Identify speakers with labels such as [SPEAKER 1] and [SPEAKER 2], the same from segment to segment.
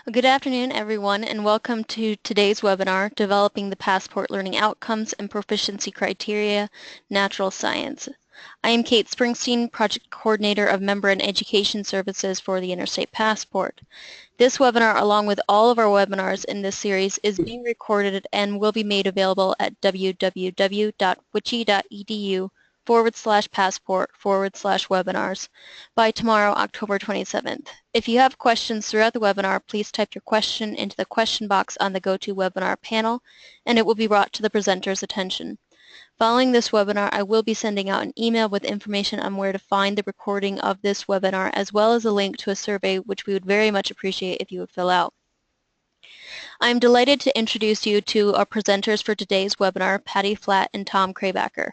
[SPEAKER 1] Good afternoon, everyone, and welcome to today's webinar, Developing the Passport Learning Outcomes and Proficiency Criteria, Natural Science. I am Kate Springsteen, Project Coordinator of Member and Education Services for the Interstate Passport. This webinar, along with all of our webinars in this series, is being recorded and will be made available at www.wiche.edu/passport/webinars by tomorrow, October 27th. If you have questions throughout the webinar, please type your question into the question box on the GoToWebinar panel, and it will be brought to the presenter's attention. Following this webinar, I will be sending out an email with information on where to find the recording of this webinar, as well as a link to a survey which we would very much appreciate if you would fill out. I am delighted to introduce you to our presenters for today's webinar, Patty Flatt and Tom Krabacher.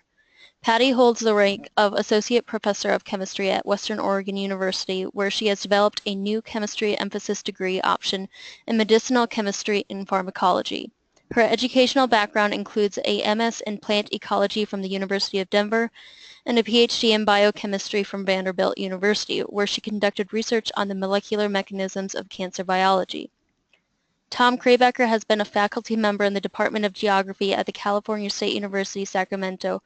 [SPEAKER 1] Patty holds the rank of Associate Professor of Chemistry at Western Oregon University, where she has developed a new chemistry emphasis degree option in medicinal chemistry and pharmacology. Her educational background includes a MS in plant ecology from the University of Denver and a PhD in biochemistry from Vanderbilt University, where she conducted research on the molecular mechanisms of cancer biology. Tom Krabacher has been a faculty member in the Department of Geography at the California State University, Sacramento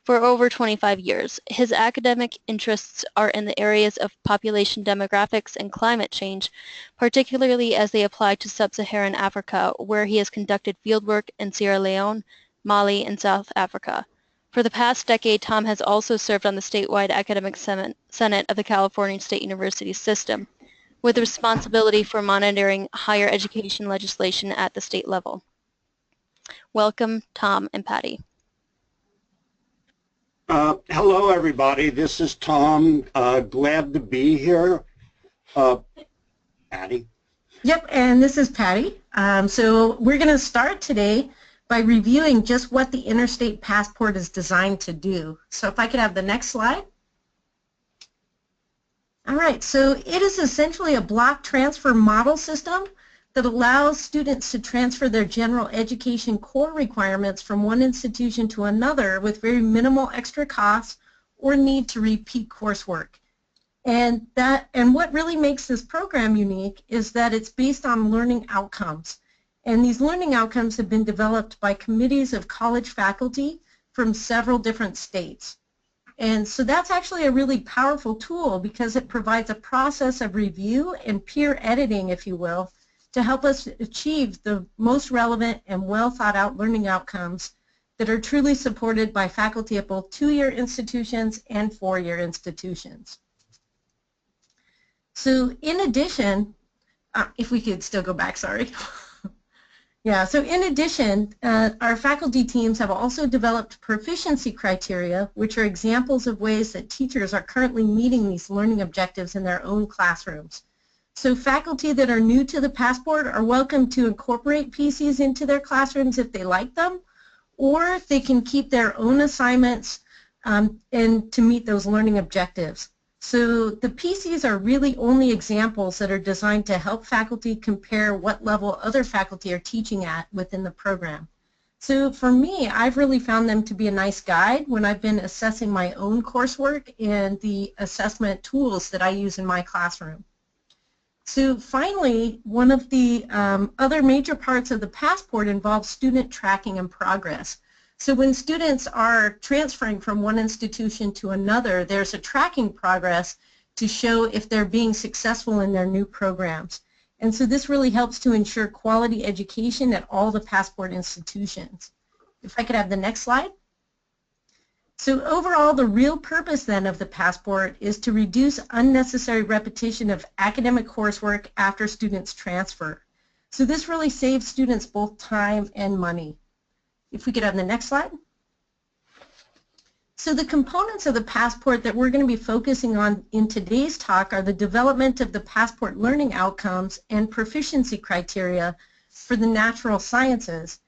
[SPEAKER 1] for over 25 years. His academic interests are in the areas of population demographics and climate change, particularly as they apply to sub-Saharan Africa, where he has conducted fieldwork in Sierra Leone, Mali, and South Africa. For the past decade, Tom has also served on the statewide academic senate of the California State University system, with responsibility for monitoring higher education legislation at the state level. Welcome, Tom and Patty.
[SPEAKER 2] Hello, everybody. This is Tom. Glad to be here. Patty?
[SPEAKER 3] Yep, and this is Patty. So we're going to start today by reviewing just what the Interstate Passport is designed to do. So if I could have the next slide. All right, so it is essentially a block transfer model system that allows students to transfer their general education core requirements from one institution to another with very minimal extra costs or need to repeat coursework. And what really makes this program unique is that it's based on learning outcomes. And these learning outcomes have been developed by committees of college faculty from several different states. And so that's actually a really powerful tool because it provides a process of review and peer editing, if you will, to help us achieve the most relevant and well thought out learning outcomes that are truly supported by faculty at both 2-year institutions and 4-year institutions. So in addition, if we could still go back, sorry. Yeah, so in addition, our faculty teams have also developed proficiency criteria, which are examples of ways that teachers are currently meeting these learning objectives in their own classrooms. So faculty that are new to the Passport are welcome to incorporate PCs into their classrooms if they like them, or they can keep their own assignments and to meet those learning objectives. So the PCs are really only examples that are designed to help faculty compare what level other faculty are teaching at within the program. So for me, I've really found them to be a nice guide when I've been assessing my own coursework and the assessment tools that I use in my classroom. So finally, one of the other major parts of the Passport involves student tracking and progress. So when students are transferring from one institution to another, there's a tracking progress to show if they're being successful in their new programs. And so this really helps to ensure quality education at all the Passport institutions. If I could have the next slide. So overall, the real purpose then of the Passport is to reduce unnecessary repetition of academic coursework after students transfer. So this really saves students both time and money. If we could have the next slide. So the components of the Passport that we're going to be focusing on in today's talk are the development of the Passport learning outcomes and proficiency criteria for the natural sciences.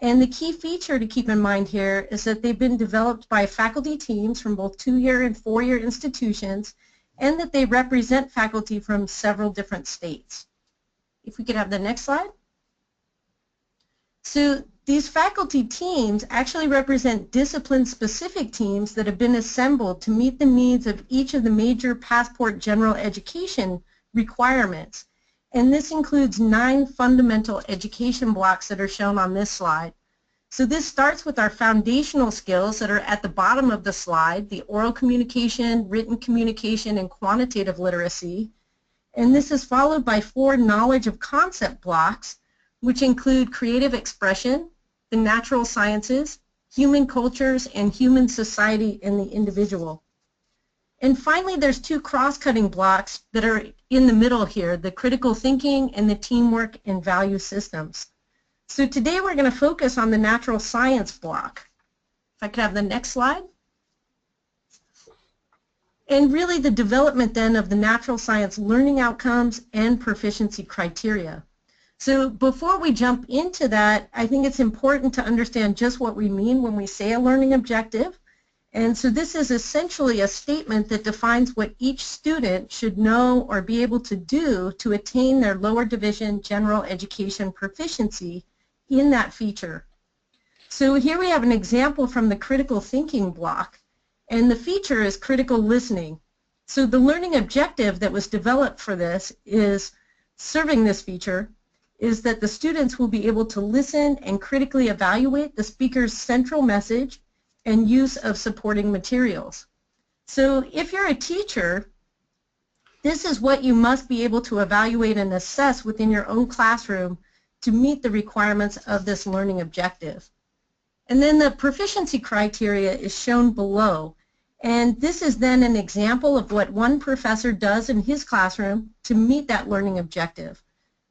[SPEAKER 3] And the key feature to keep in mind here is that they've been developed by faculty teams from both 2-year and 4-year institutions, and that they represent faculty from several different states. If we could have the next slide. So these faculty teams actually represent discipline-specific teams that have been assembled to meet the needs of each of the major Passport general education requirements. And this includes 9 fundamental education blocks that are shown on this slide. So this starts with our foundational skills that are at the bottom of the slide, the oral communication, written communication, and quantitative literacy. And this is followed by 4 knowledge of concept blocks, which include creative expression, the natural sciences, human cultures, and human society and the individual. And finally, there's 2 cross-cutting blocks that are in the middle here, the critical thinking and the teamwork and value systems. So today we're going to focus on the natural science block. If I could have the next slide. And really the development then of the natural science learning outcomes and proficiency criteria. So before we jump into that, I think it's important to understand just what we mean when we say a learning objective. And so this is essentially a statement that defines what each student should know or be able to do to attain their lower division general education proficiency in that feature. So here we have an example from the critical thinking block, and the feature is critical listening. So the learning objective that was developed for this is serving this feature is that the students will be able to listen and critically evaluate the speaker's central message and use of supporting materials. So if you're a teacher, this is what you must be able to evaluate and assess within your own classroom to meet the requirements of this learning objective. And then the proficiency criteria is shown below. And this is then an example of what one professor does in his classroom to meet that learning objective.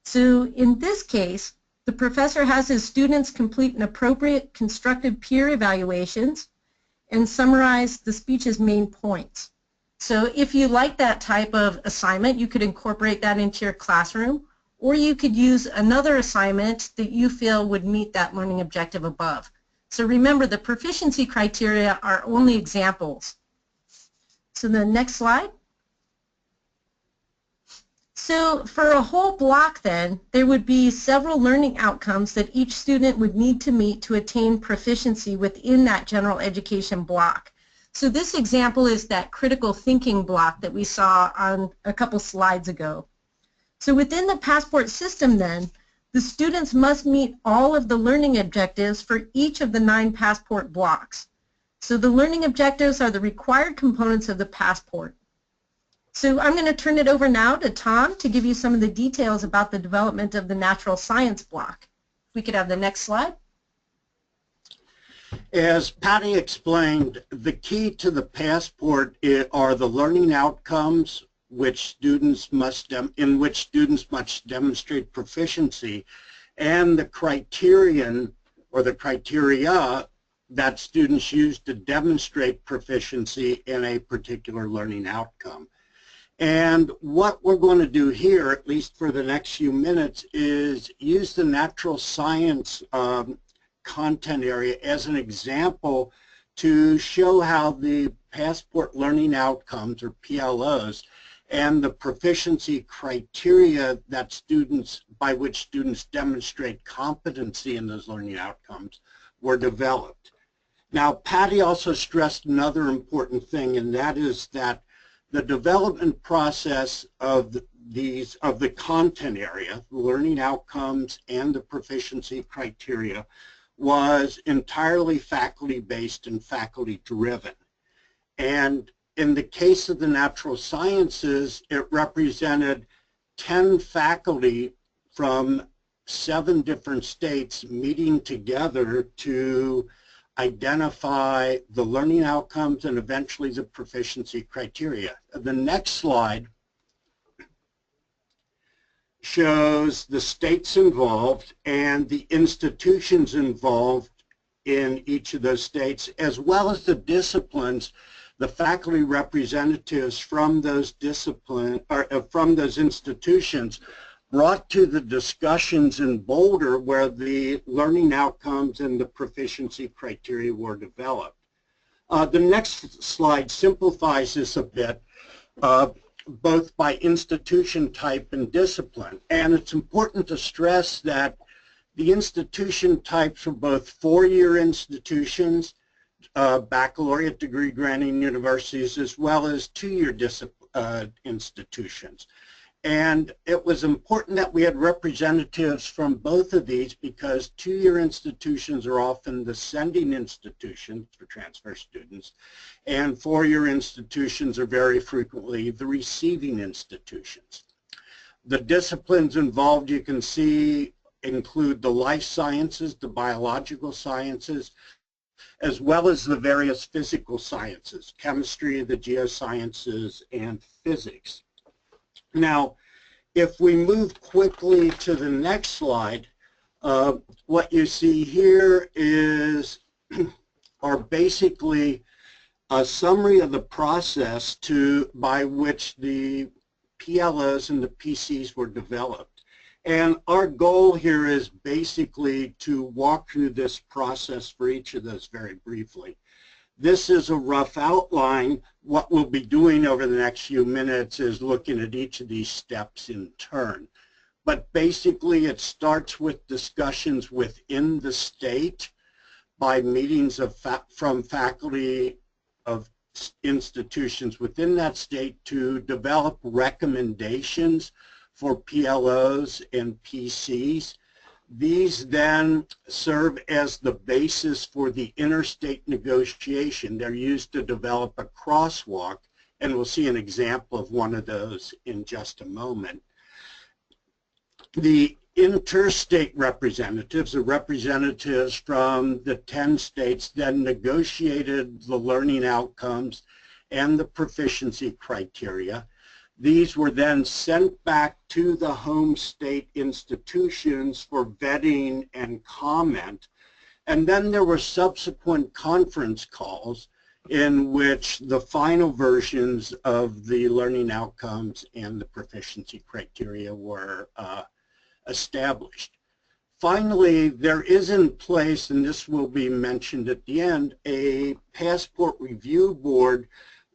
[SPEAKER 3] So in this case, the professor has his students complete an appropriate constructive peer evaluations and summarize the speech's main points. So if you like that type of assignment, you could incorporate that into your classroom, or you could use another assignment that you feel would meet that learning objective above. So remember, the proficiency criteria are only examples. So the next slide. So for a whole block then, there would be several learning outcomes that each student would need to meet to attain proficiency within that general education block. So this example is that critical thinking block that we saw on a couple slides ago. So within the passport system then, the students must meet all of the learning objectives for each of the 9 passport blocks. So the learning objectives are the required components of the passport. So I'm going to turn it over now to Tom to give you some of the details about the development of the natural science block. If we could have the next slide.
[SPEAKER 2] As Patty explained, the key to the passport are the learning outcomes in which students must demonstrate proficiency, and the criterion or the criteria that students use to demonstrate proficiency in a particular learning outcome. And what we're going to do here, at least for the next few minutes, is use the natural science content area as an example to show how the passport learning outcomes, or PLOs, and the proficiency criteria that by which students demonstrate competency in those learning outcomes were developed. Now, Patty also stressed another important thing, and that is that the development process of the content area, the learning outcomes and the proficiency criteria, was entirely faculty-based and faculty-driven. And in the case of the natural sciences, it represented 10 faculty from 7 different states meeting together to identify the learning outcomes and eventually the proficiency criteria. The next slide shows the states involved and the institutions involved in each of those states, as well as the disciplines, the faculty representatives from those from those institutions brought to the discussions in Boulder where the learning outcomes and the proficiency criteria were developed. The next slide simplifies this a bit, both by institution type and discipline. And it's important to stress that the institution types were both 4-year institutions, baccalaureate degree granting universities, as well as 2-year institutions. And it was important that we had representatives from both of these because two-year institutions are often the sending institutions for transfer students, and four-year institutions are very frequently the receiving institutions. The disciplines involved, you can see, include the life sciences, the biological sciences, as well as the various physical sciences, chemistry, the geosciences, and physics. Now, if we move quickly to the next slide, what you see here are basically a summary of the process by which the PLOs and the PCs were developed. And our goal here is basically to walk through this process for each of those very briefly. This is a rough outline. What we'll be doing over the next few minutes is looking at each of these steps in turn. But basically it starts with discussions within the state by meetings from faculty of institutions within that state to develop recommendations for PLOs and PCs. These then serve as the basis for the interstate negotiation. They're used to develop a crosswalk, and we'll see an example of one of those in just a moment. The interstate representatives, the representatives from the 10 states, then negotiated the learning outcomes and the proficiency criteria. These were then sent back to the home state institutions for vetting and comment. And then there were subsequent conference calls in which the final versions of the learning outcomes and the proficiency criteria were established. Finally, there is in place, and this will be mentioned at the end, a passport review board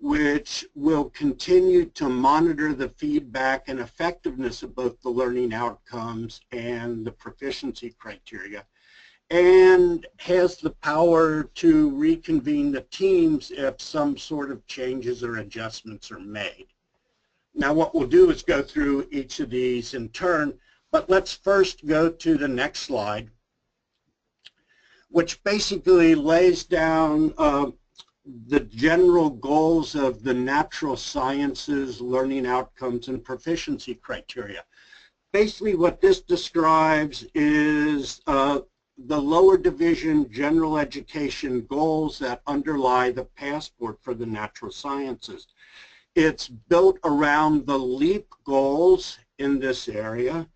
[SPEAKER 2] which will continue to monitor the feedback and effectiveness of both the learning outcomes and the proficiency criteria, and has the power to reconvene the teams if some sort of changes or adjustments are made. Now what we'll do is go through each of these in turn, but let's first go to the next slide, which basically lays down the general goals of the natural sciences, learning outcomes, and proficiency criteria. Basically what this describes is the lower division general education goals that underlie the passport for the natural sciences. It's built around the LEAP goals in this area,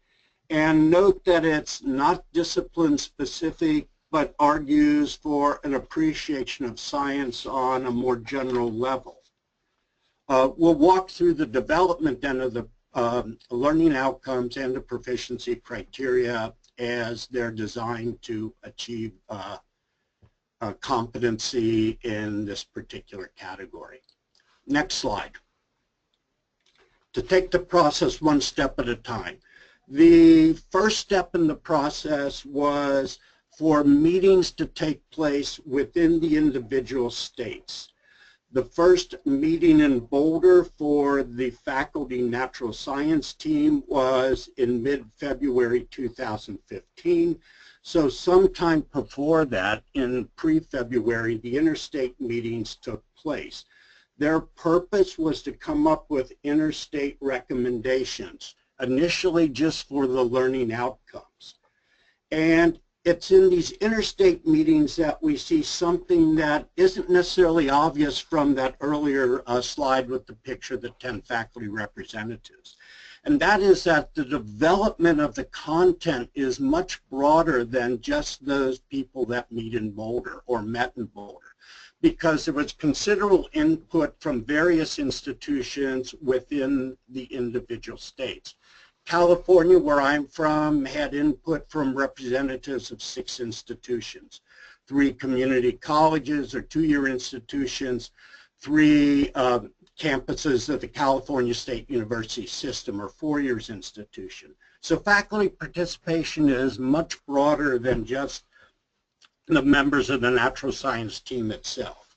[SPEAKER 2] and note that it's not discipline specific, but argues for an appreciation of science on a more general level. We'll walk through the development then of the learning outcomes and the proficiency criteria as they're designed to achieve competency in this particular category. Next slide. To take the process one step at a time. The first step in the process was for meetings to take place within the individual states. The first meeting in Boulder for the faculty natural science team was in mid-February 2015. So sometime before that, in pre-February, the interstate meetings took place. Their purpose was to come up with interstate recommendations, initially just for the learning outcomes. And it's in these interstate meetings that we see something that isn't necessarily obvious from that earlier slide with the picture of the 10 faculty representatives. And that is that the development of the content is much broader than just those people that meet in Boulder or met in Boulder, because there was considerable input from various institutions within the individual states. California, where I'm from, had input from representatives of 6 institutions, 3 community colleges or 2-year institutions, 3 campuses of the California State University system or 4-year institution. So faculty participation is much broader than just the members of the natural science team itself.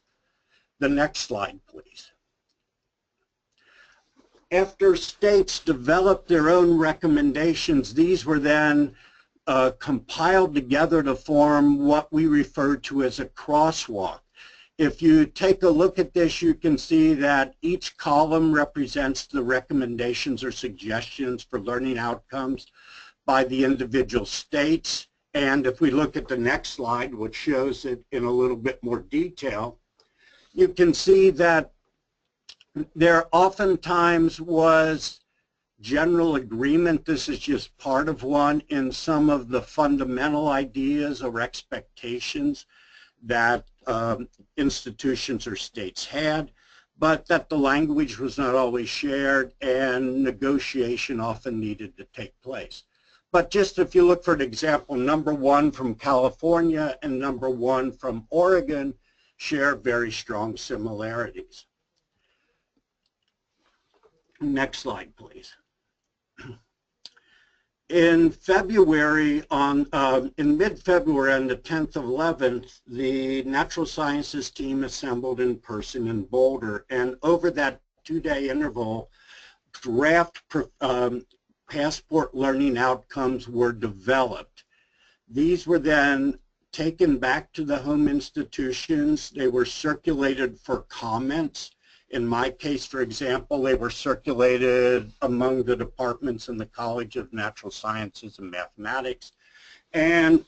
[SPEAKER 2] The next slide, please. after states developed their own recommendations, these were then compiled together to form what we refer to as a crosswalk. If you take a look at this, you can see that each column represents the recommendations or suggestions for learning outcomes by the individual states. And if we look at the next slide, which shows it in a little bit more detail, you can see that there oftentimes was general agreement, this is just part of one, in some of the fundamental ideas or expectations that institutions or states had, but that the language was not always shared and negotiation often needed to take place. But just if you look for an example, number 1 from California and number 1 from Oregon share very strong similarities. Next slide, please. In February, in mid-February, on the 10th of 11th, the natural sciences team assembled in person in Boulder, and over that 2-day interval, draft passport learning outcomes were developed. These were then taken back to the home institutions. They were circulated for comments. In my case, for example, they were circulated among the departments in the College of Natural Sciences and Mathematics. And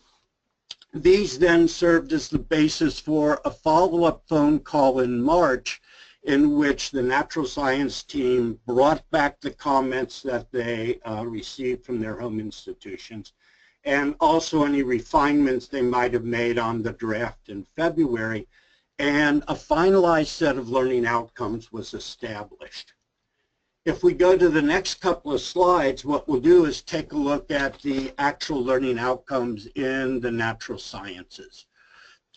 [SPEAKER 2] these then served as the basis for a follow-up phone call in March in which the natural science team brought back the comments that they received from their home institutions and also any refinements they might have made on the draft in February, and a finalized set of learning outcomes was established. If we go to the next couple of slides, what we'll do is take a look at the actual learning outcomes in the natural sciences.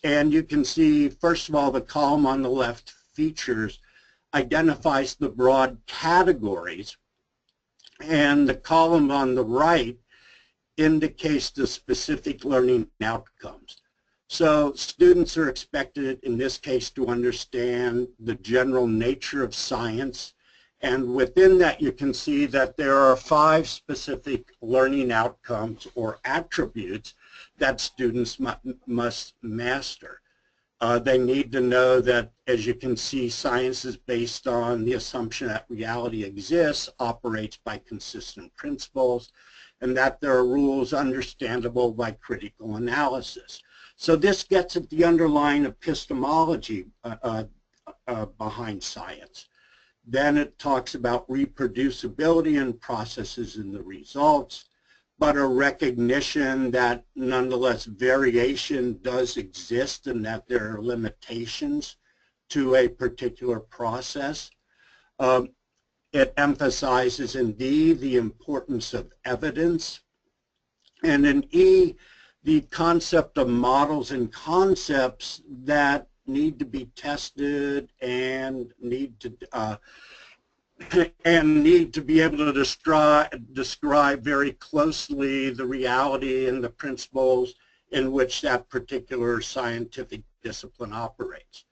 [SPEAKER 2] And you can see, first of all, the column on the left, features, identifies the broad categories, and the column on the right indicates the specific learning outcomes. So students are expected, in this case, to understand the general nature of science, and within that you can see that there are 5 specific learning outcomes or attributes that students must master. They need to know that, as you can see, science is based on the assumption that reality exists, operates by consistent principles, and that there are rules understandable by critical analysis. So this gets at the underlying epistemology behind science. Then it talks about reproducibility and processes in the results, but a recognition that nonetheless variation does exist and that there are limitations to a particular process. It emphasizes in D the importance of evidence, and in E the concept of models and concepts that need to be tested and need to be able to describe very closely the reality and the principles in which that particular scientific discipline operates.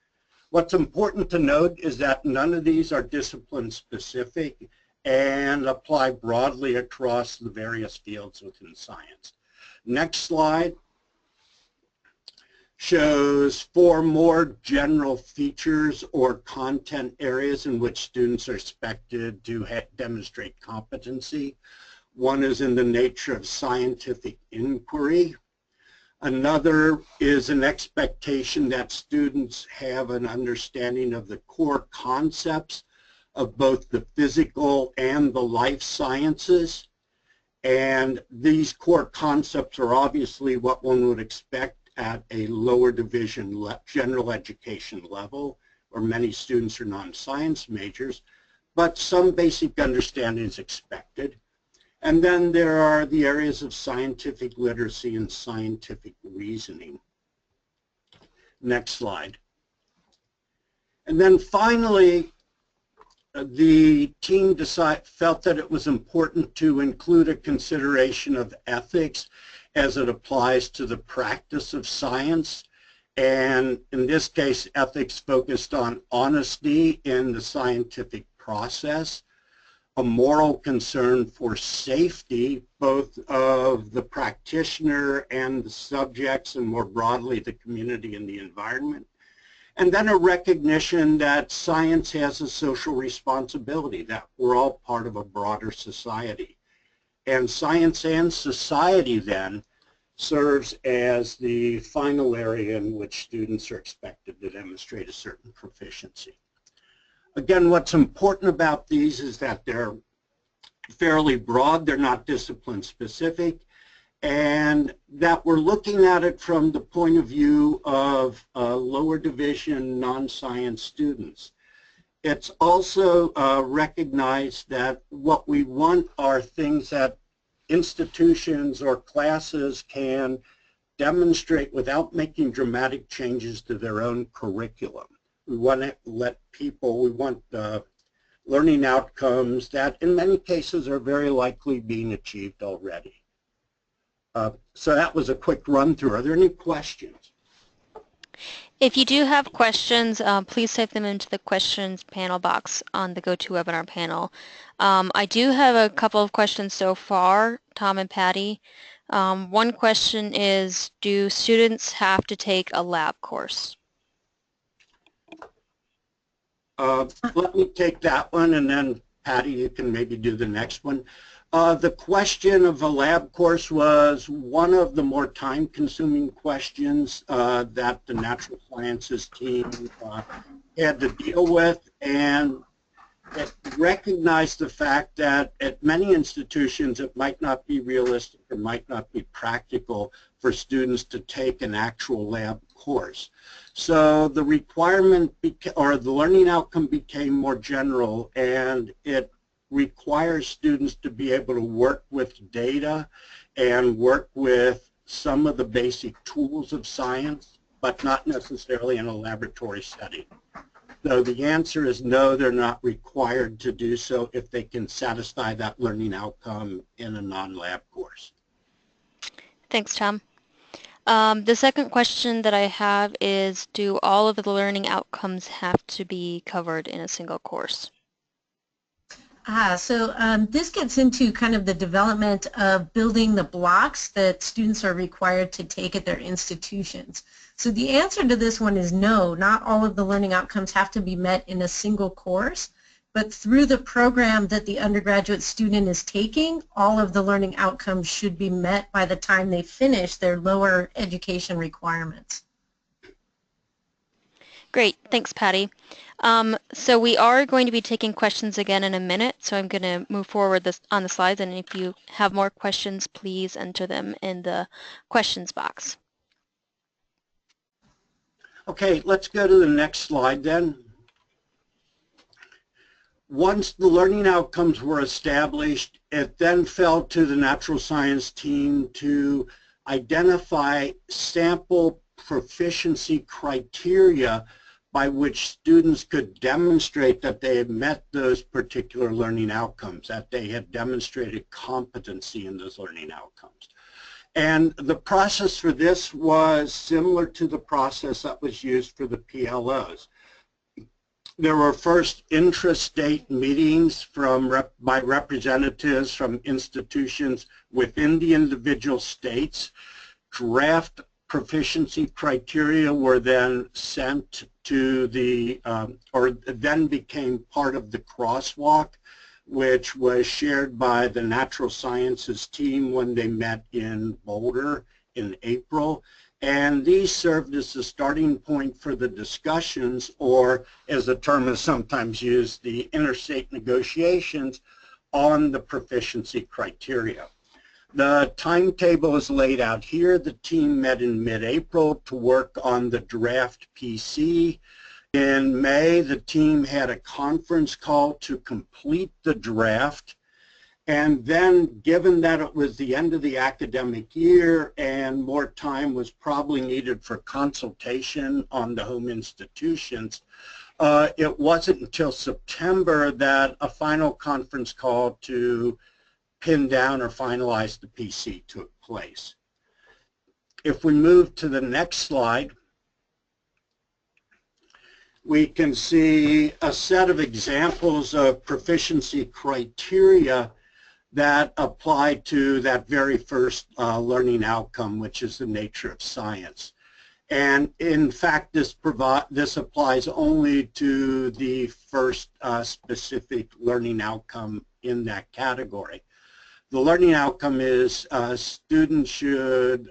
[SPEAKER 2] What's important to note is that none of these are discipline specific and apply broadly across the various fields within science. Next slide shows 4 more general features or content areas in which students are expected to demonstrate competency. One is in the nature of scientific inquiry. Another is an expectation that students have an understanding of the core concepts of both the physical and the life sciences. And these core concepts are obviously what one would expect at a lower division general education level, where many students are non-science majors, but some basic understanding is expected. And then there are the areas of scientific literacy and scientific reasoning. Next slide. And then finally, the team felt that it was important to include a consideration of ethics as it applies to the practice of science. And in this case, ethics focused on honesty in the scientific process. a moral concern for safety, both of the practitioner and the subjects, and more broadly the community and the environment. And then a recognition that science has a social responsibility, that we're all part of a broader society. And science and society then serves as the final area in which students are expected to demonstrate a certain proficiency. Again, what's important about these is that they're fairly broad, they're not discipline specific, and that we're looking at it from the point of view of lower division non-science students. It's also recognized that what we want are things that institutions or classes can demonstrate without making dramatic changes to their own curriculum. We want to let people, we want learning outcomes that in many cases are very likely being achieved already. So that was a quick run through. Are there any questions?
[SPEAKER 1] If you do have questions, please type them into the questions panel box on the GoToWebinar panel. I do have a couple of questions so far, Tom and Patty. One question is, do students have to take a lab course?
[SPEAKER 2] Let me take that one, and then Patty, you can maybe do the next one. The question of a lab course was one of the more time-consuming questions that the natural sciences team had to deal with, and it recognized the fact that at many institutions it might not be realistic or might not be practical for students to take an actual lab course. So the requirement or the learning outcome became more general, and it requires students to be able to work with data and work with some of the basic tools of science, but not necessarily in a laboratory setting. So the answer is no, they're not required to do so if they can satisfy that learning outcome in a non-lab course.
[SPEAKER 1] Thanks, Tom. The second question that I have is, do all of the learning outcomes have to be covered in a single course?
[SPEAKER 3] This gets into kind of the development of building the blocks that students are required to take at their institutions. So the answer to this one is no, not all of the learning outcomes have to be met in a single course, but through the program that the undergraduate student is taking, all of the learning outcomes should be met by the time they finish their lower education requirements.
[SPEAKER 1] Great, thanks, Patty. So we are going to be taking questions again in a minute, so I'm going to move forward on the slides, and if you have more questions, please enter them in the questions box.
[SPEAKER 2] Okay, let's go to the next slide then. Once the learning outcomes were established, it then fell to the natural science team to identify sample proficiency criteria by which students could demonstrate that they had met those particular learning outcomes, that they had demonstrated competency in those learning outcomes. And the process for this was similar to the process that was used for the PLOs. There were first intrastate meetings by representatives from institutions within the individual states. Draft proficiency criteria were then sent to the, or then became part of the crosswalk, which was shared by the natural sciences team when they met in Boulder in April. And these served as the starting point for the discussions, or as the term is sometimes used, the interstate negotiations on the proficiency criteria. The timetable is laid out here. The team met in mid-April to work on the draft PC. In May, the team had a conference call to complete the draft. And then, given that it was the end of the academic year and more time was probably needed for consultation on the home institutions, it wasn't until September that a final conference call to pin down or finalize the PC took place. If we move to the next slide, we can see a set of examples of proficiency criteria that apply to that very first learning outcome, which is the nature of science. And in fact, this applies only to the first specific learning outcome in that category. The learning outcome is students should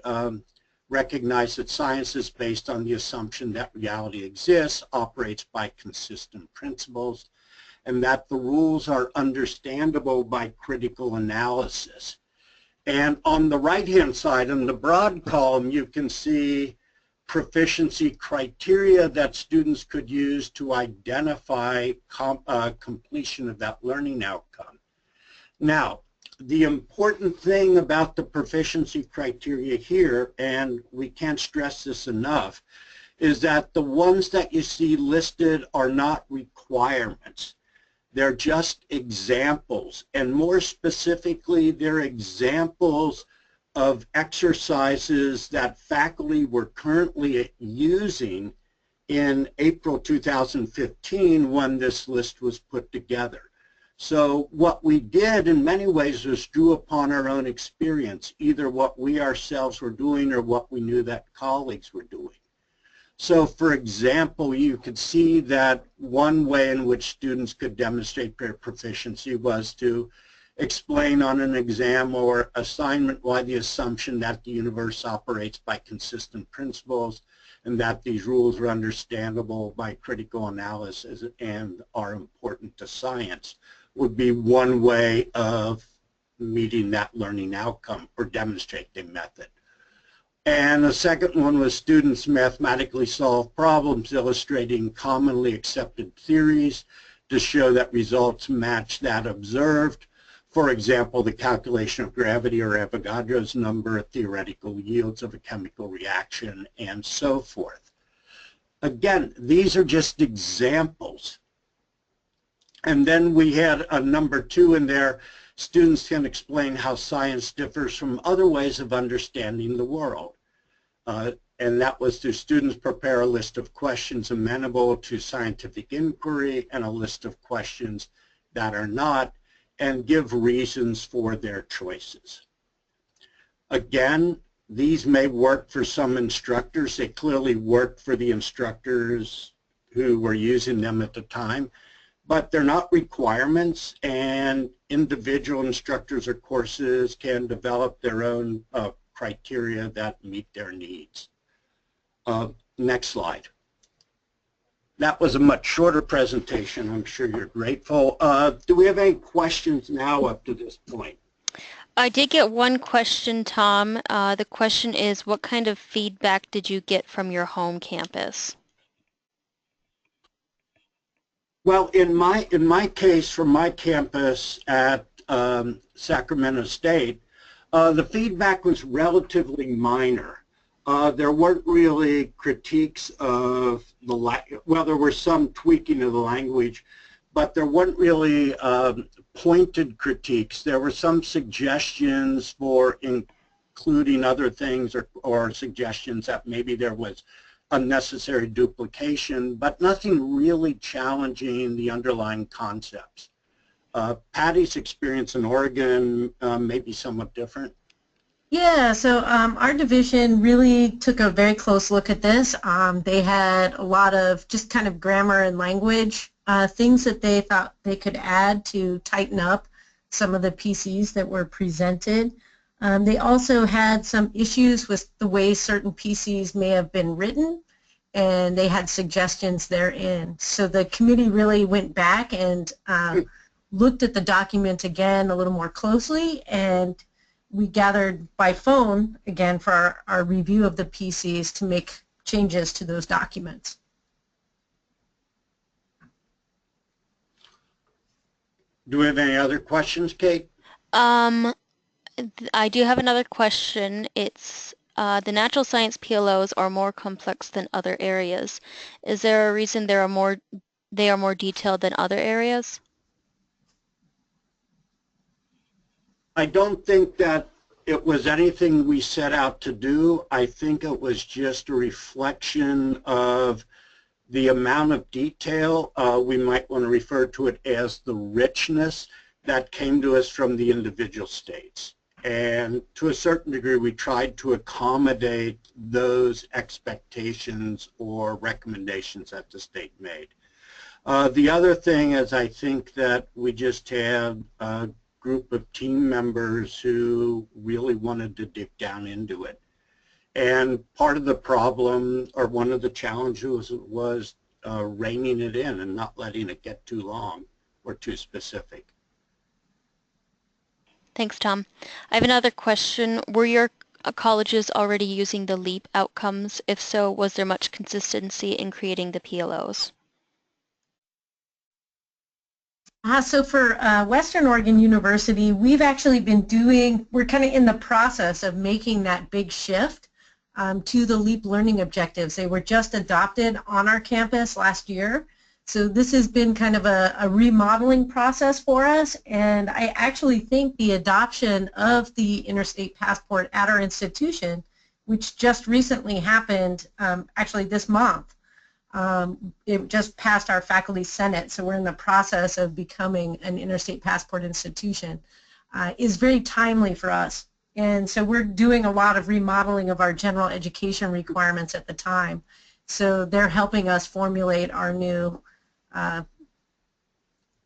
[SPEAKER 2] recognize that science is based on the assumption that reality exists, operates by consistent principles, and that the rules are understandable by critical analysis. And on the right-hand side, in the broad column, you can see proficiency criteria that students could use to identify completion of that learning outcome. Now, the important thing about the proficiency criteria here, and we can't stress this enough, is that the ones that you see listed are not requirements. They're just examples, and more specifically, they're examples of exercises that faculty were currently using in April 2015 when this list was put together. So what we did in many ways was drew upon our own experience, either what we ourselves were doing or what we knew that colleagues were doing. So for example, you could see that one way in which students could demonstrate their proficiency was to explain on an exam or assignment why the assumption that the universe operates by consistent principles and that these rules are understandable by critical analysis and are important to science would be one way of meeting that learning outcome or demonstrate the method. And the second one was students mathematically solve problems illustrating commonly accepted theories to show that results match that observed. For example, the calculation of gravity or Avogadro's number, theoretical yields of a chemical reaction, and so forth. Again, these are just examples. And then we had a number 2 in there. Students can explain how science differs from other ways of understanding the world. And that was to students prepare a list of questions amenable to scientific inquiry and a list of questions that are not, and give reasons for their choices. Again, these may work for some instructors. They clearly worked for the instructors who were using them at the time, but they're not requirements, and individual instructors or courses can develop their own criteria that meet their needs. Next slide. That was a much shorter presentation. I'm sure you're grateful. Do we have any questions now up to this point?
[SPEAKER 1] I did get one question, Tom. The question is, what kind of feedback did you get from your home campus?
[SPEAKER 2] Well, in my case, from my campus at Sacramento State, the feedback was relatively minor. There weren't really critiques of well, there were some tweaking of the language, but there weren't really pointed critiques. There were some suggestions for including other things or suggestions that maybe there was unnecessary duplication, but nothing really challenging the underlying concepts. Patty's experience in Oregon may be somewhat different.
[SPEAKER 3] Yeah, so our division really took a very close look at this. They had a lot of just kind of grammar and language things that they thought they could add to tighten up some of the PCs that were presented. They also had some issues with the way certain PCs may have been written, and they had suggestions therein. So the committee really went back and looked at the document again a little more closely, and we gathered by phone again for our review of the PCs to make changes to those documents.
[SPEAKER 2] Do we have any other questions, Kate?
[SPEAKER 1] I do have another question. It's the natural science PLOs are more complex than other areas. Is there a reason they are more detailed than other areas?
[SPEAKER 2] I don't think that it was anything we set out to do. I think it was just a reflection of The amount of detail, we might want to refer to it as the richness that came to us from the individual states. And to a certain degree, we tried to accommodate those expectations or recommendations that the state made. The other thing is, I think that we just had a group of team members who really wanted to dig down into it. And part of the problem, or one of the challenges, was reining it in and not letting it get too long or too specific.
[SPEAKER 1] Thanks, Tom. I have another question. Were your colleges already using the LEAP outcomes? If so, was there much consistency in creating the PLOs?
[SPEAKER 3] So for Western Oregon University, we've actually been we're kind of in the process of making that big shift to the LEAP learning objectives. They were just adopted on our campus last year. So this has been kind of a remodeling process for us, and I actually think the adoption of the Interstate Passport at our institution, which just recently happened actually this month, it just passed our faculty senate, so we're in the process of becoming an Interstate Passport institution, is very timely for us. And so we're doing a lot of remodeling of our general education requirements at the time. So they're helping us formulate our new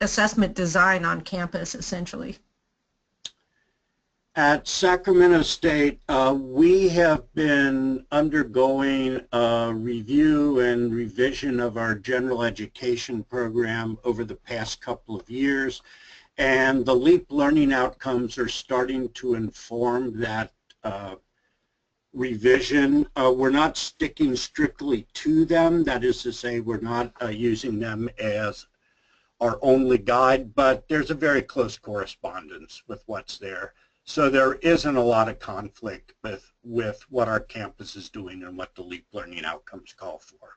[SPEAKER 3] assessment design on campus, essentially.
[SPEAKER 2] At Sacramento State, we have been undergoing a review and revision of our general education program over the past couple of years, and the LEAP learning outcomes are starting to inform that revision. We're not sticking strictly to them. That is to say, we're not using them as our only guide, but there's a very close correspondence with what's there. So there isn't a lot of conflict with what our campus is doing and what the LEAP learning outcomes call for.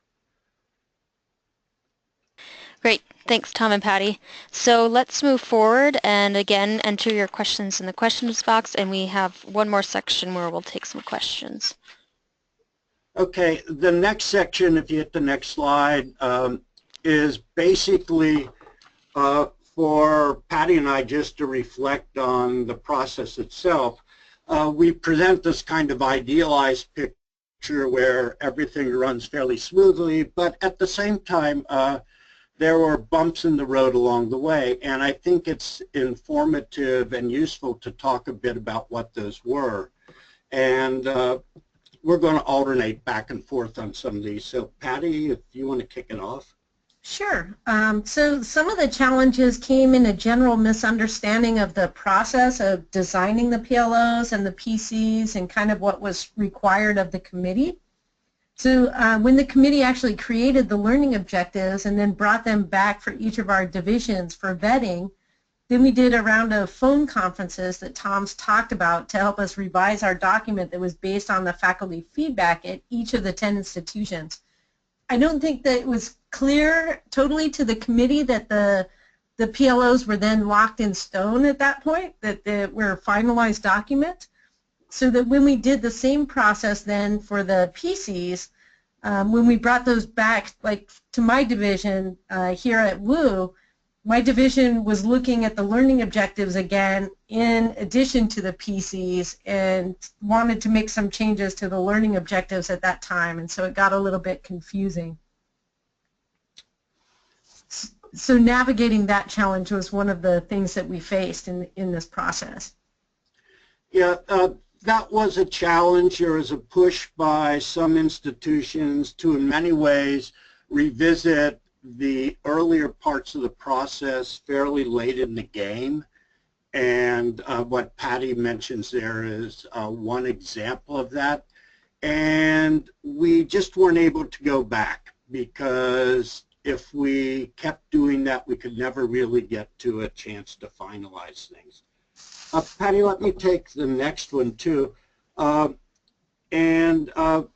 [SPEAKER 1] Great. Thanks, Tom and Patty. So let's move forward and again enter your questions in the questions box, and we have one more section where we'll take some questions.
[SPEAKER 2] Okay, the next section, if you hit the next slide, is basically for Patty and I just to reflect on the process itself. We present this kind of idealized picture where everything runs fairly smoothly, but at the same time, there were bumps in the road along the way, and I think it's informative and useful to talk a bit about what those were. And we're going to alternate back and forth on some of these. So Patty, if you want to kick it off.
[SPEAKER 3] Sure. So some of the challenges came in a general misunderstanding of the process of designing the PLOs and the PCs and kind of what was required of the committee. So when the committee actually created the learning objectives and then brought them back for each of our divisions for vetting, then we did a round of phone conferences that Tom's talked about to help us revise our document that was based on the faculty feedback at each of the 10 institutions. I don't think that it was clear totally to the committee that the PLOs were then locked in stone at that point, that they were a finalized document. So that when we did the same process then for the PCs, when we brought those back, like to my division here at WU, my division was looking at the learning objectives again in addition to the PCs and wanted to make some changes to the learning objectives at that time, and so it got a little bit confusing. So navigating that challenge was one of the things that we faced in this process.
[SPEAKER 2] Yeah. That was a challenge. There was a push by some institutions to, in many ways, revisit the earlier parts of the process fairly late in the game. And what Patty mentions there is one example of that. And we just weren't able to go back because if we kept doing that, we could never really get to a chance to finalize things. Patty, let me take the next one too. One of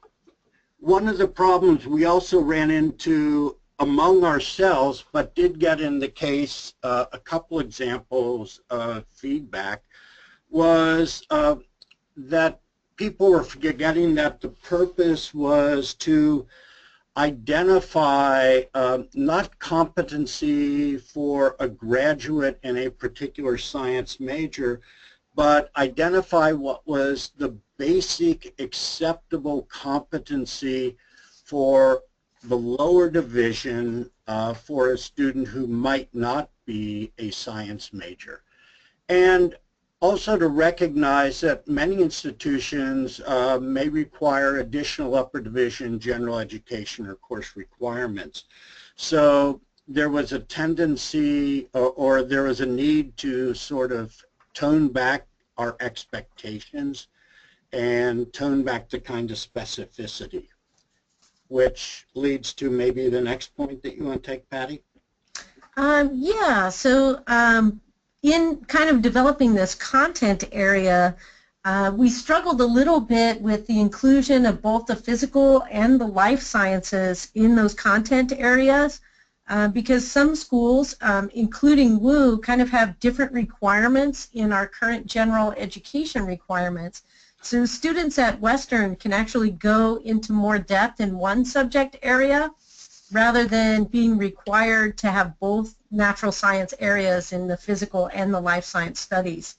[SPEAKER 2] the problems we also ran into among ourselves, but did get in the case a couple examples of feedback, was that people were forgetting that the purpose was to identify not competency for a graduate in a particular science major, but identify what was the basic acceptable competency for the lower division for a student who might not be a science major. And also to recognize that many institutions may require additional upper division general education or course requirements. So there was a tendency or there was a need to sort of tone back our expectations and tone back the kind of specificity, which leads to maybe the next point that you want to take, Patty?
[SPEAKER 3] Yeah, so in kind of developing this content area, we struggled a little bit with the inclusion of both the physical and the life sciences in those content areas because some schools, including WU, kind of have different requirements in our current general education requirements. So students at Western can actually go into more depth in one subject area rather than being required to have both natural science areas in the physical and the life science studies.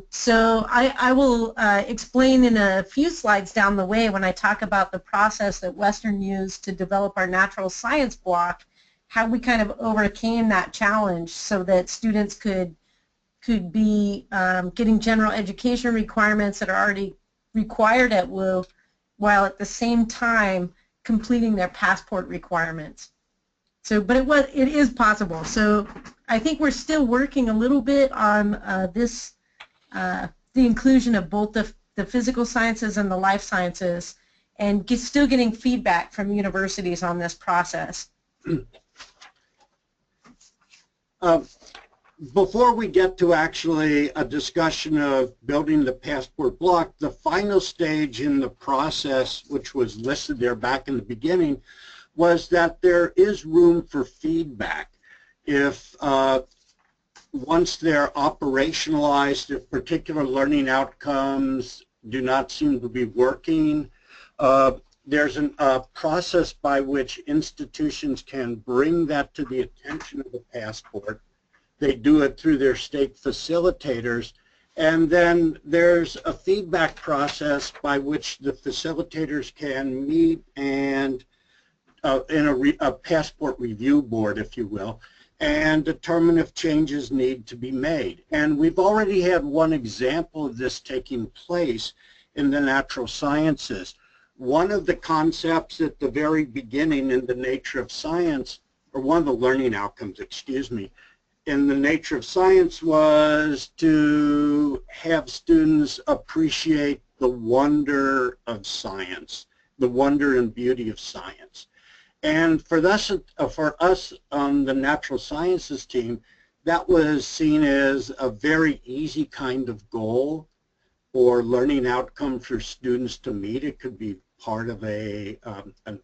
[SPEAKER 3] So I will explain in a few slides down the way when I talk about the process that Western used to develop our natural science block, how we kind of overcame that challenge so that students could be getting general education requirements that are already required at WU while at the same time completing their passport requirements. So, but it is possible. So I think we're still working a little bit on the inclusion of both the physical sciences and the life sciences, and still getting feedback from universities on this process.
[SPEAKER 2] Before we get to actually a discussion of building the passport block, the final stage in the process, which was listed there back in the beginning, was that there is room for feedback. If once they're operationalized, if particular learning outcomes do not seem to be working, there's a process by which institutions can bring that to the attention of the passport. They do it through their state facilitators, and then there's a feedback process by which the facilitators can meet and in a passport review board, if you will, and determine if changes need to be made. And we've already had one example of this taking place in the natural sciences. One of the concepts at the very beginning in the nature of science, or one of the learning outcomes, excuse me, in the nature of science was to have students appreciate the wonder of science, the wonder and beauty of science. And for us on the natural sciences team, that was seen as a very easy kind of goal or learning outcome for students to meet. It could be part of an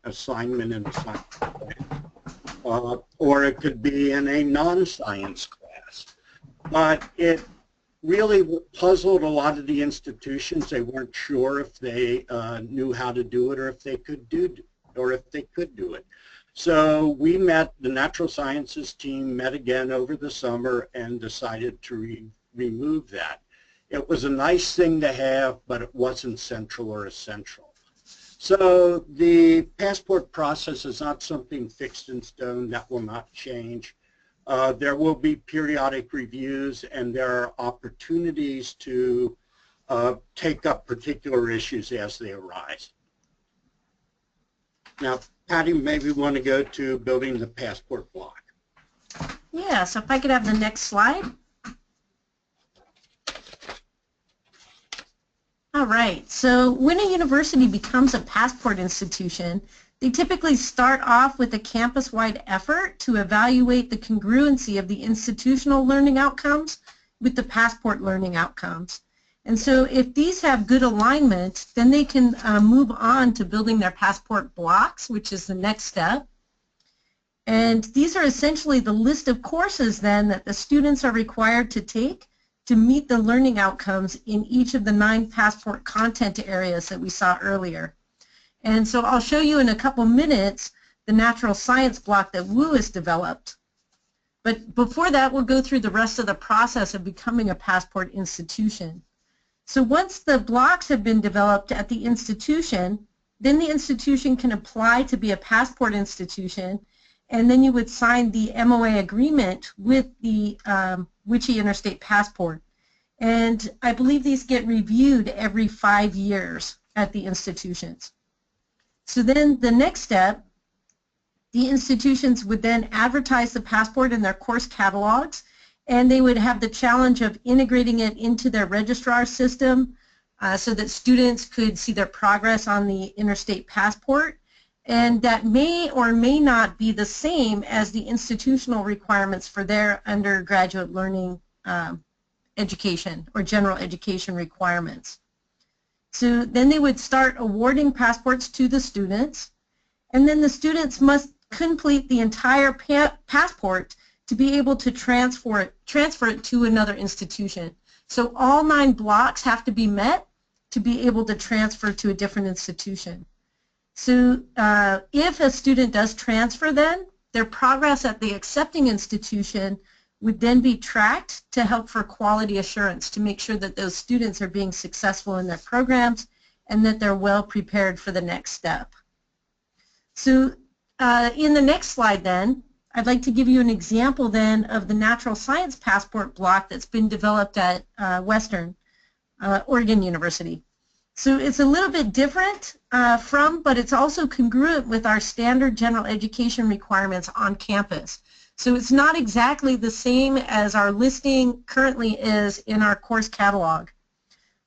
[SPEAKER 2] assignment in a science class, or it could be in a non-science class. But it really puzzled a lot of the institutions. They weren't sure if they knew how to do it or if they could do it. So we met, the natural sciences team met again over the summer and decided to remove that. It was a nice thing to have, but it wasn't central or essential. So the passport process is not something fixed in stone. That will not change. There will be periodic reviews, and there are opportunities to take up particular issues as they arise. Now, Patty, maybe we want to go to building the passport block.
[SPEAKER 3] Yeah, so if I could have the next slide. All right, so when a university becomes a passport institution, they typically start off with a campus-wide effort to evaluate the congruency of the institutional learning outcomes with the passport learning outcomes. And so if these have good alignment, then they can move on to building their passport blocks, which is the next step. And these are essentially the list of courses then that the students are required to take to meet the learning outcomes in each of the 9 passport content areas that we saw earlier. And so I'll show you in a couple minutes the natural science block that WU has developed. But before that, we'll go through the rest of the process of becoming a passport institution. So once the blocks have been developed at the institution, then the institution can apply to be a passport institution, and then you would sign the MOA agreement with the WICHE Interstate Passport. And I believe these get reviewed every 5 years at the institutions. So then the next step, the institutions would then advertise the passport in their course catalogs, and they would have the challenge of integrating it into their registrar system so that students could see their progress on the Interstate Passport. And that may or may not be the same as the institutional requirements for their undergraduate learning education or general education requirements. So then they would start awarding passports to the students, and then the students must complete the entire passport to be able to transfer it to another institution. So all 9 blocks have to be met to be able to transfer to a different institution. So if a student does transfer, then their progress at the accepting institution would then be tracked to help for quality assurance, to make sure that those students are being successful in their programs and that they're well prepared for the next step. So in the next slide then, I'd like to give you an example then of the natural science passport block that's been developed at Western Oregon University. So it's a little bit different but it's also congruent with our standard general education requirements on campus. So it's not exactly the same as our listing currently is in our course catalog.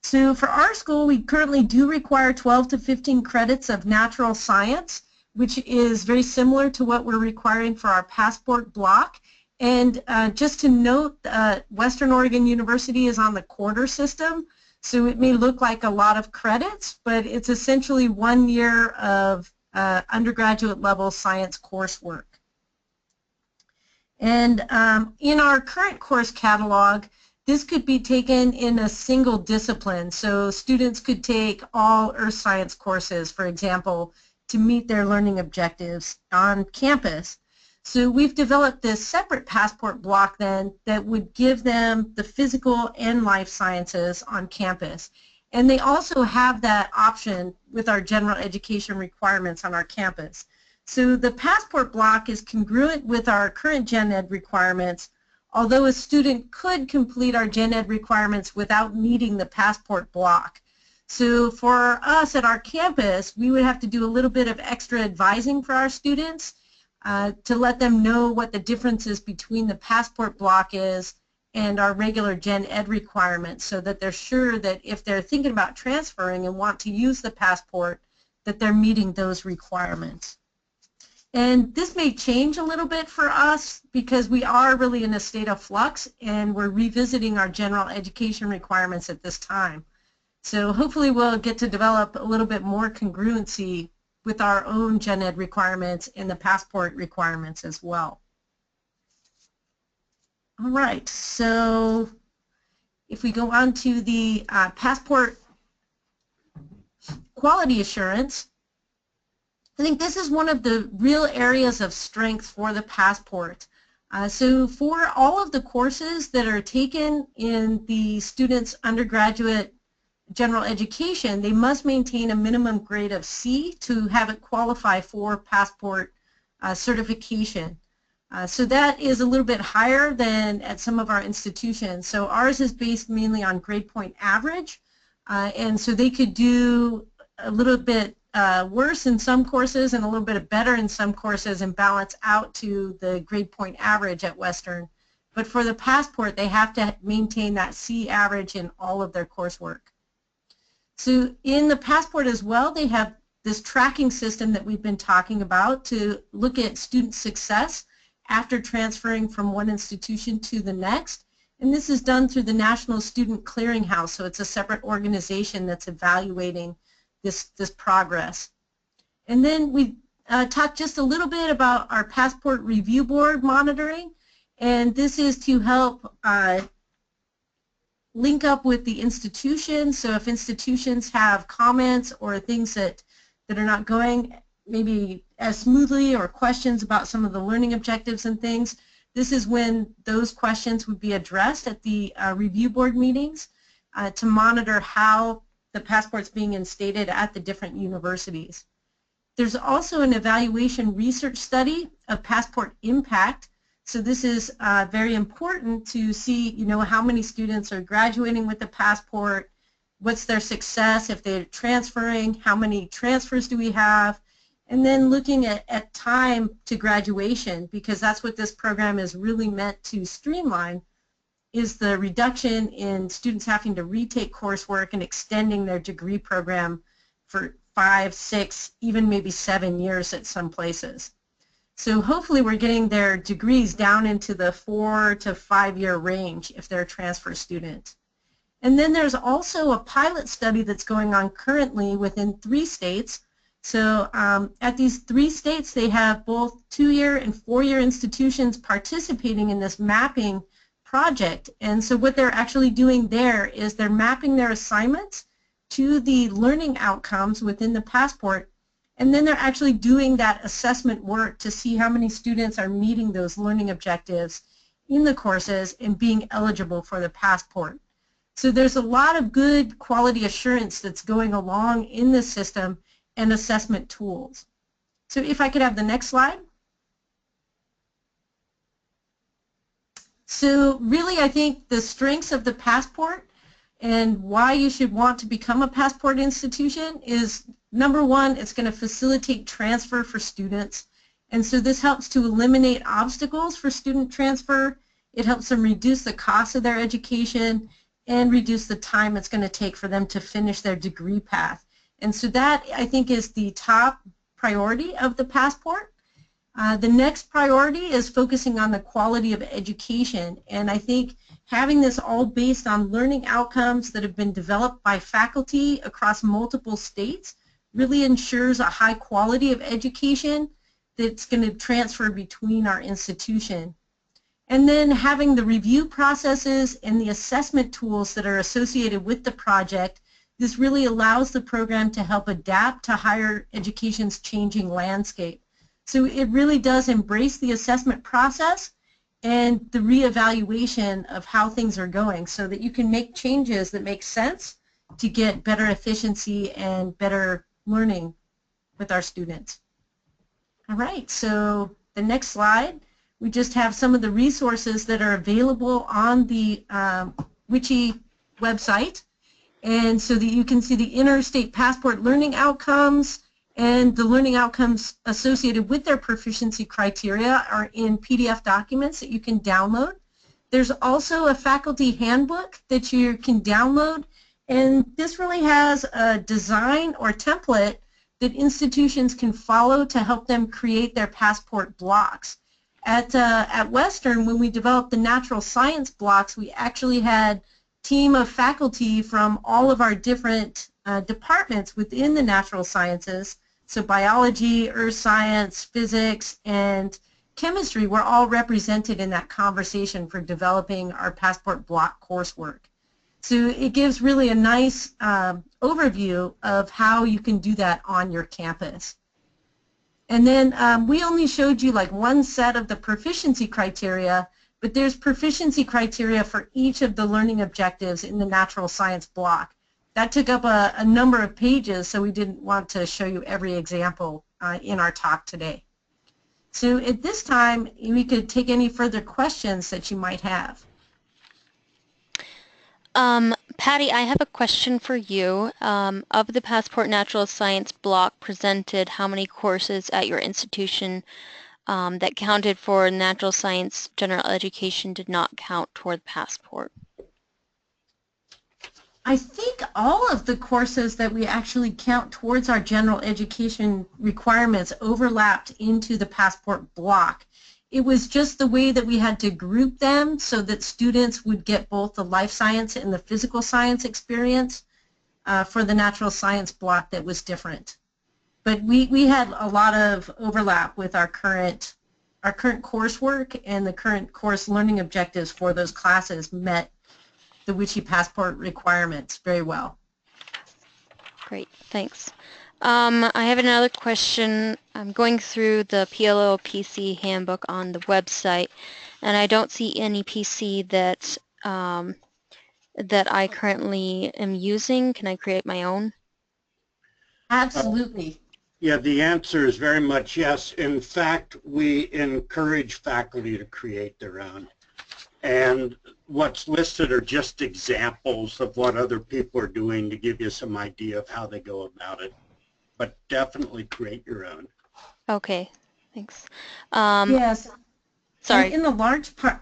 [SPEAKER 3] So for our school, we currently do require 12 to 15 credits of natural science, which is very similar to what we're requiring for our passport block. And just to note, Western Oregon University is on the quarter system, so it may look like a lot of credits, but it's essentially 1 year of undergraduate level science coursework. And in our current course catalog, this could be taken in a single discipline. So students could take all earth science courses, for example, to meet their learning objectives on campus. So we've developed this separate passport block then that would give them the physical and life sciences on campus. And they also have that option with our general education requirements on our campus. So the passport block is congruent with our current gen ed requirements, although a student could complete our gen ed requirements without needing the passport block. So for us at our campus, we would have to do a little bit of extra advising for our students to let them know what the differences between the passport block is and our regular gen ed requirements, so that they're sure that if they're thinking about transferring and want to use the passport, that they're meeting those requirements. And this may change a little bit for us because we are really in a state of flux and we're revisiting our general education requirements at this time. So hopefully we'll get to develop a little bit more congruency with our own gen ed requirements and the passport requirements as well. All right, so if we go on to the passport quality assurance, I think this is one of the real areas of strength for the passport. So for all of the courses that are taken in the students' undergraduate general education, they must maintain a minimum grade of C to have it qualify for passport certification. So that is a little bit higher than at some of our institutions. So ours is based mainly on grade point average, and so they could do a little bit worse in some courses and a little bit better in some courses and balance out to the grade point average at Western. But for the passport, they have to maintain that C average in all of their coursework. So in the passport as well, they have this tracking system that we've been talking about to look at student success after transferring from one institution to the next. And this is done through the National Student Clearinghouse, so it's a separate organization that's evaluating this progress. And then we talked just a little bit about our Passport Review Board monitoring, and this is to help link up with the institutions. So if institutions have comments or things that that are not going maybe as smoothly, or questions about some of the learning objectives and things, this is when those questions would be addressed at the review board meetings to monitor how the passport's being instated at the different universities. There's also an evaluation research study of passport impact. So this is very important to see, how many students are graduating with the passport, what's their success if they're transferring, how many transfers do we have, and then looking at time to graduation, because that's what this program is really meant to streamline, is the reduction in students having to retake coursework and extending their degree program for 5, 6, even maybe 7 years at some places. So hopefully we're getting their degrees down into the 4 to 5 year range if they're a transfer student. And then there's also a pilot study that's going on currently within 3 states. So at these 3 states, they have both 2-year and 4-year institutions participating in this mapping project. And so what they're actually doing there is they're mapping their assignments to the learning outcomes within the passport, and then they're actually doing that assessment work to see how many students are meeting those learning objectives in the courses and being eligible for the passport. So there's a lot of good quality assurance that's going along in this system and assessment tools. So if I could have the next slide. So really, I think the strengths of the passport and why you should want to become a passport institution is, number one, it's going to facilitate transfer for students. And so this helps to eliminate obstacles for student transfer. It helps them reduce the cost of their education and reduce the time it's going to take for them to finish their degree path. And so that, I think, is the top priority of the passport. The next priority is focusing on the quality of education, and I think having this all based on learning outcomes that have been developed by faculty across multiple states really ensures a high quality of education that's going to transfer between our institution. And then having the review processes and the assessment tools that are associated with the project, this really allows the program to help adapt to higher education's changing landscape. So it really does embrace the assessment process and the reevaluation of how things are going so that you can make changes that make sense to get better efficiency and better learning with our students. All right, so the next slide, we just have some of the resources that are available on the WICHE website, and so that you can see the Interstate Passport learning outcomes and the learning outcomes associated with their proficiency criteria are in PDF documents that you can download. There's also a faculty handbook that you can download, and this really has a design or template that institutions can follow to help them create their passport blocks. At Western, when we developed the natural science blocks, we actually had a team of faculty from all of our different departments within the natural sciences. So biology, earth science, physics, and chemistry were all represented in that conversation for developing our passport block coursework. So it gives really a nice overview of how you can do that on your campus. And then we only showed you like one set of the proficiency criteria, but there's proficiency criteria for each of the learning objectives in the natural science block. That took up a number of pages, so we didn't want to show you every example in our talk today. So at this time, we could take any further questions that you might have.
[SPEAKER 1] Patty, I have a question for you. Of the Passport Natural Science block presented, how many courses at your institution that counted for natural science general education did not count toward Passport?
[SPEAKER 3] I think all of the courses that we actually count towards our general education requirements overlapped into the Passport block. It was just the way that we had to group them so that students would get both the life science and the physical science experience for the natural science block that was different. But we had a lot of overlap with our current coursework, and the current course learning objectives for those classes met the WICHE Passport requirements very well.
[SPEAKER 1] Great, thanks. I have another question. I'm going through the PLO PC handbook on the website, and I don't see any PC that that I currently am using. Can I create my own?
[SPEAKER 3] Absolutely.
[SPEAKER 2] Yeah, the answer is very much yes. In fact, we encourage faculty to create their own. And what's listed are just examples of what other people are doing to give you some idea of how they go about it. But definitely create your own.
[SPEAKER 1] Okay, thanks.
[SPEAKER 3] Yes.
[SPEAKER 1] Sorry.
[SPEAKER 3] And in a large part,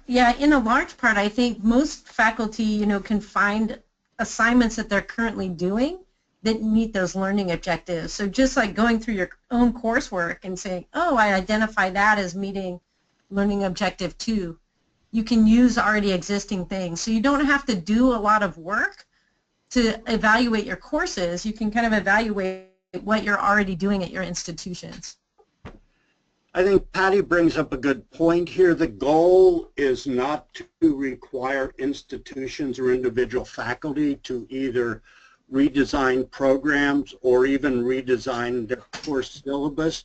[SPEAKER 3] I think most faculty, can find assignments that they're currently doing that meet those learning objectives. So just like going through your own coursework and saying, oh, I identify that as meeting learning objective 2. You can use already existing things. So you don't have to do a lot of work to evaluate your courses. You can kind of evaluate what you're already doing at your institutions.
[SPEAKER 2] I think Patty brings up a good point here. The goal is not to require institutions or individual faculty to either redesign programs or even redesign their course syllabus,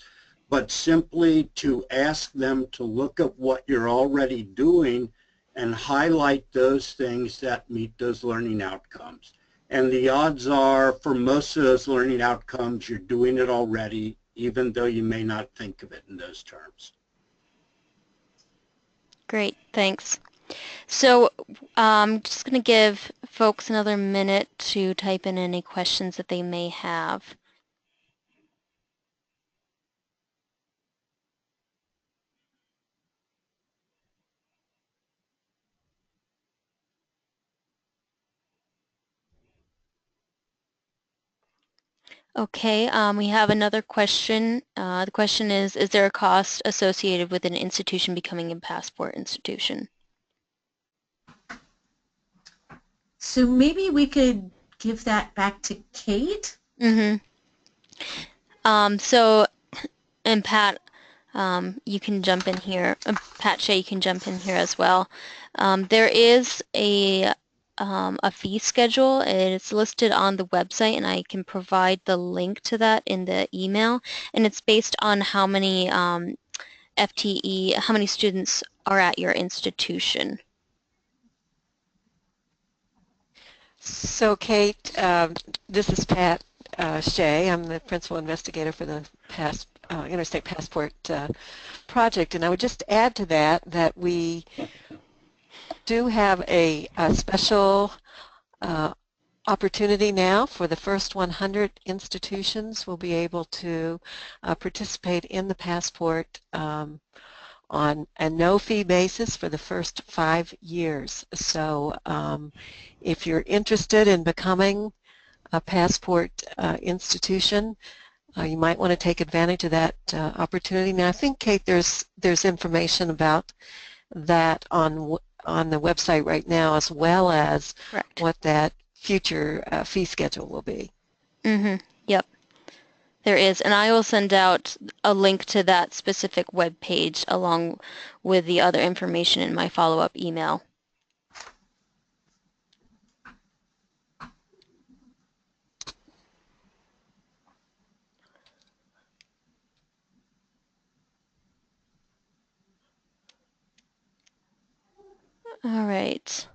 [SPEAKER 2] but simply to ask them to look at what you're already doing and highlight those things that meet those learning outcomes. And the odds are for most of those learning outcomes, you're doing it already, even though you may not think of it in those terms.
[SPEAKER 1] Great, thanks. So I'm just going to give folks another minute to type in any questions that they may have. Okay, we have another question. The question is there a cost associated with an institution becoming a passport institution?
[SPEAKER 3] So maybe we could give that back to Kate.
[SPEAKER 1] And Pat, you can jump in here. Pat Shea, you can jump in here as well. There is a fee schedule. It's listed on the website, and I can provide the link to that in the email. And it's based on how many FTE, how many students are at your institution.
[SPEAKER 4] So Kate, this is Pat Shea. I'm the principal investigator for the Interstate Passport project, and I would just add to that we do have a special opportunity now for the first 100 institutions will be able to participate in the passport on a no-fee basis for the first 5 years. So if you're interested in becoming a passport institution, you might want to take advantage of that opportunity. Now, I think, Kate, there's information about that on the website right now, as well as
[SPEAKER 1] Correct.
[SPEAKER 4] what that future fee schedule will be.
[SPEAKER 1] Yep. There is, and I will send out a link to that specific web page along with the other information in my follow-up email. All right.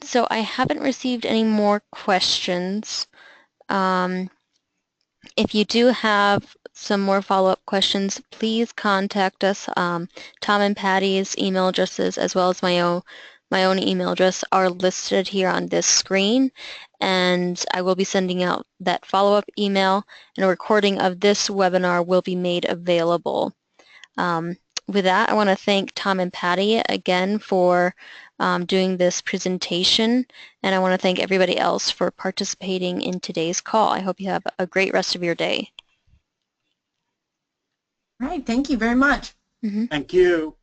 [SPEAKER 1] So I haven't received any more questions. If you do have some more follow-up questions, please contact us. Tom and Patty's email addresses, as well as my own email address, are listed here on this screen, and I will be sending out that follow-up email, and a recording of this webinar will be made available. With that, I want to thank Tom and Patty again for doing this presentation, and I want to thank everybody else for participating in today's call. I hope you have a great rest of your day.
[SPEAKER 3] All right, thank you very much.
[SPEAKER 2] Thank you.